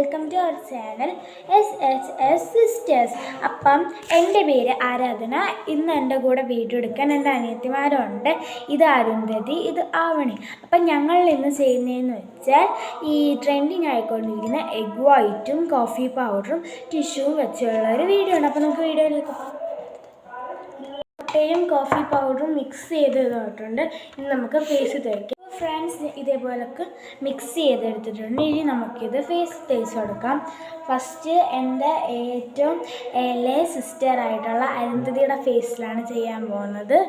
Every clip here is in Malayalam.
Welcome to our channel SHS sisters. അപ്പം എൻ്റെ പേര് ആരാധന. ഇന്ന് എൻ്റെ കൂടെ വീഡിയോ എടുക്കാൻ എൻ്റെ അനിയത്തിമാരുണ്ട്. ഇത് അരുന്ധതി, ഇത് ആവണി. അപ്പം ഞങ്ങൾ ഇന്ന് ചെയ്യുന്നതെന്ന് വെച്ചാൽ ഈ ട്രെൻഡിങ് ആയിക്കൊണ്ടിരിക്കുന്ന എഗ് വൈറ്റും കോഫി പൗഡറും ടിഷ്യൂവും വെച്ചുള്ള ഒരു വീഡിയോ ഉണ്ട്. അപ്പം നമുക്ക് വീഡിയോയിലേക്ക് മുട്ടയും കോഫി പൗഡറും മിക്സ് ചെയ്തിട്ടുണ്ട്. ഇനി നമുക്ക് ഫേസ് തേക്കാം. ഫ്രണ്ട്സ്, ഇതേപോലൊക്കെ മിക്സ് ചെയ്തെടുത്തിട്ടുണ്ട്. ഇനി നമുക്കിത് ഫേസ് തേച്ച് കൊടുക്കാം. ഫസ്റ്റ് എൻ്റെ ഏറ്റവും ഇളയ സിസ്റ്ററായിട്ടുള്ള അരുന്ധതിയുടെ ഫേസിലാണ് ചെയ്യാൻ പോകുന്നത്.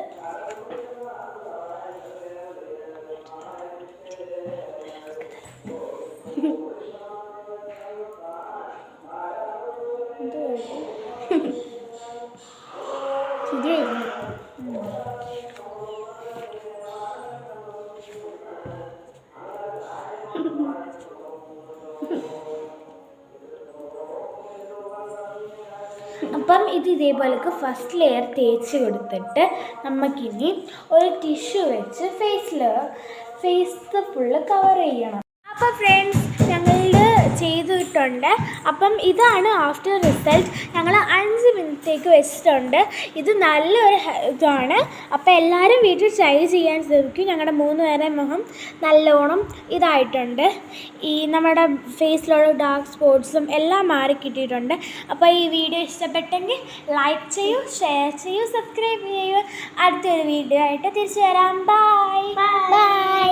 അപ്പം ഇത് ഇതേപോലൊക്കെ ഫസ്റ്റ് ലെയർ തേച്ച് കൊടുത്തിട്ട് നമുക്കിനി ഒരു ടിഷ്യൂ വെച്ച് ഫേസ് ഫുള്ള് കവർ ചെയ്യണം. അപ്പോൾ ഫ്രണ്ട്സ്, ഞങ്ങൾ ചെയ്തിട്ടുണ്ട്. അപ്പം ഇതാണ് ആഫ്റ്റർ റിസൾട്ട്. ഞങ്ങൾ 5 മിനിറ്റേക്ക് വെച്ചിട്ടുണ്ട്. ഇത് നല്ലൊരു ഇതാണ്. അപ്പോൾ എല്ലാവരും വീട്ടിൽ ട്രൈ ചെയ്യാൻ ശ്രമിക്കും. ഞങ്ങളുടെ 3 പേരുടെ മുഖം നല്ലോണം ഇതായിട്ടുണ്ട്. ഈ നമ്മുടെ ഫേസിലുള്ള ഡാർക്ക് സ്പോട്ട്സും എല്ലാം മാറി കിട്ടിയിട്ടുണ്ട്. അപ്പോൾ ഈ വീഡിയോ ഇഷ്ടപ്പെട്ടെങ്കിൽ ലൈക്ക് ചെയ്യൂ, ഷെയർ ചെയ്യൂ, സബ്സ്ക്രൈബ് ചെയ്യൂ. അടുത്തൊരു വീഡിയോ ആയിട്ട് തിരിച്ചു വരാം. ബൈ.